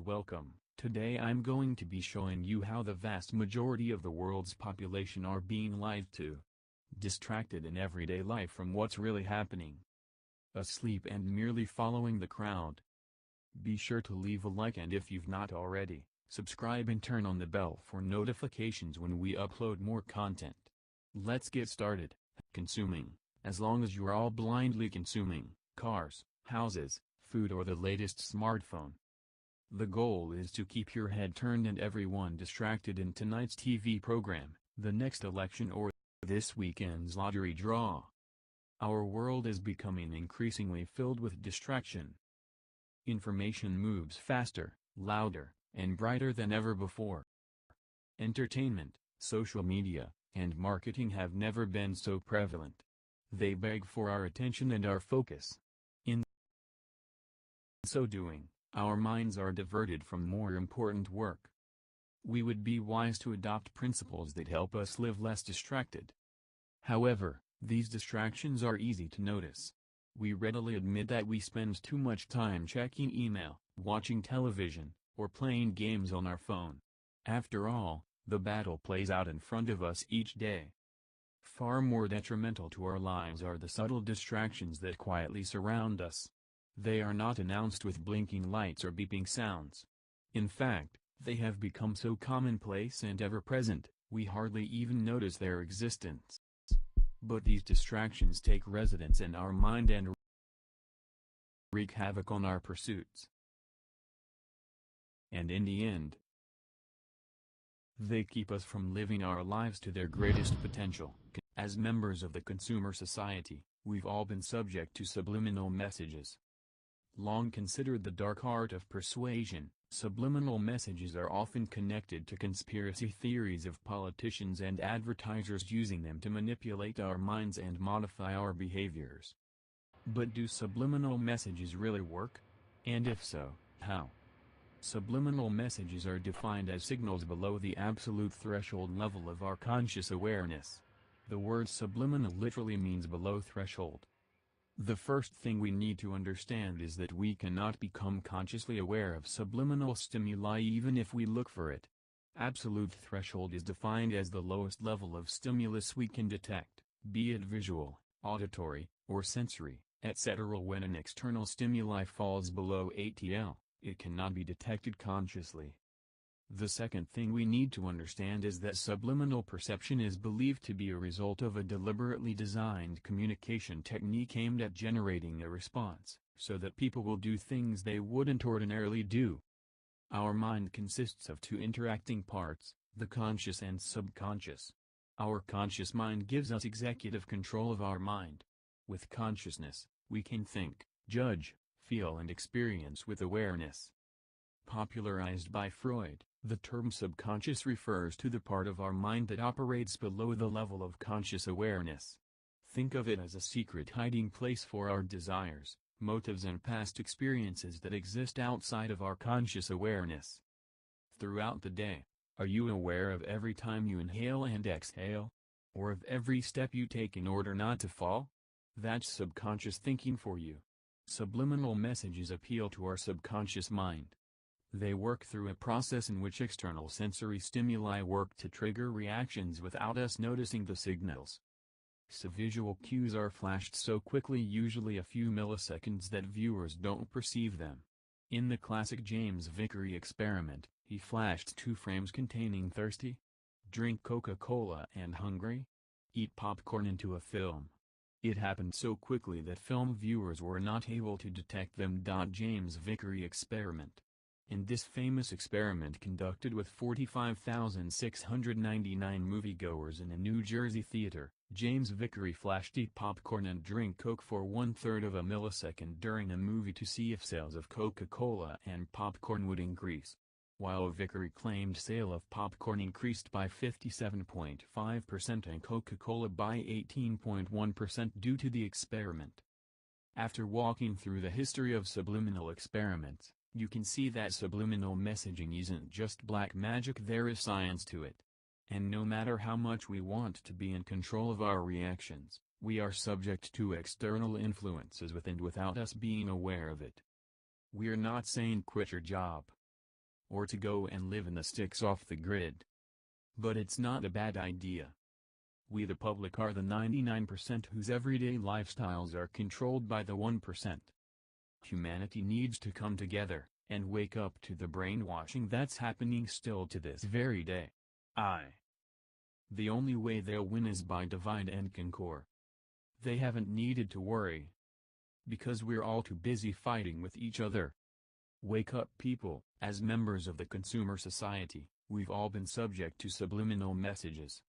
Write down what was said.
welcome. Today I'm going to be showing you how the vast majority of the world's population are being lied to. Distracted in everyday life from what's really happening. Asleep and merely following the crowd. Be sure to leave a like, and if you've not already, subscribe and turn on the bell for notifications when we upload more content. Let's get started. Consuming. As long as you're all blindly consuming cars, houses, food, or the latest smartphone. The goal is to keep your head turned and everyone distracted in tonight's TV program, the next election, or this weekend's lottery draw. Our world is becoming increasingly filled with distraction. Information moves faster, louder, and brighter than ever before. Entertainment, social media, and marketing have never been so prevalent. They beg for our attention and our focus. In so doing, our minds are diverted from more important work. We would be wise to adopt principles that help us live less distracted. However, these distractions are easy to notice. We readily admit that we spend too much time checking email, watching television, or playing games on our phone. After all, the battle plays out in front of us each day. Far more detrimental to our lives are the subtle distractions that quietly surround us. They are not announced with blinking lights or beeping sounds. In fact, they have become so commonplace and ever-present, we hardly even notice their existence. But these distractions take residence in our mind and wreak havoc on our pursuits. And in the end, they keep us from living our lives to their greatest potential. As members of the consumer society, we've all been subject to subliminal messages. Long considered the dark art of persuasion, subliminal messages are often connected to conspiracy theories of politicians and advertisers using them to manipulate our minds and modify our behaviors. But do subliminal messages really work? And if so, how? Subliminal messages are defined as signals below the absolute threshold level of our conscious awareness. The word subliminal literally means below threshold. The first thing we need to understand is that we cannot become consciously aware of subliminal stimuli even if we look for it. Absolute threshold is defined as the lowest level of stimulus we can detect, be it visual, auditory, or sensory, etc. When an external stimuli falls below ATL, it cannot be detected consciously. The second thing we need to understand is that subliminal perception is believed to be a result of a deliberately designed communication technique aimed at generating a response, so that people will do things they wouldn't ordinarily do. Our mind consists of two interacting parts, the conscious and subconscious. Our conscious mind gives us executive control of our mind. With consciousness, we can think, judge, feel and experience with awareness. Popularized by Freud, the term subconscious refers to the part of our mind that operates below the level of conscious awareness. Think of it as a secret hiding place for our desires, motives and past experiences that exist outside of our conscious awareness. Throughout the day, are you aware of every time you inhale and exhale? Or of every step you take in order not to fall? That's subconscious thinking for you. Subliminal messages appeal to our subconscious mind. They work through a process in which external sensory stimuli work to trigger reactions without us noticing the signals. So visual cues are flashed so quickly, usually a few milliseconds, that viewers don't perceive them. In the classic James Vickery experiment, he flashed 2 frames containing thirsty, drink Coca-Cola, and hungry, eat popcorn into a film. It happened so quickly that film viewers were not able to detect them. James Vickery experiment. In this famous experiment conducted with 45,699 moviegoers in a New Jersey theater, James Vickery flashed eat popcorn and drink Coke for 1/3 of a millisecond during a movie to see if sales of Coca-Cola and popcorn would increase. While Vickery claimed sale of popcorn increased by 57.5% and Coca-Cola by 18.1% due to the experiment. After walking through the history of subliminal experiments, you can see that subliminal messaging isn't just black magic, there is science to it. And no matter how much we want to be in control of our reactions, we are subject to external influences with and without us being aware of it. We're not saying quit your job. or to go and live in the sticks off the grid. But it's not a bad idea. We the public are the 99% whose everyday lifestyles are controlled by the 1%. Humanity needs to come together, and wake up to the brainwashing that's happening still to this very day. The only way they'll win is by divide and conquer. They haven't needed to worry. Because we're all too busy fighting with each other. Wake up, people. As members of the consumer society, we've all been subject to subliminal messages.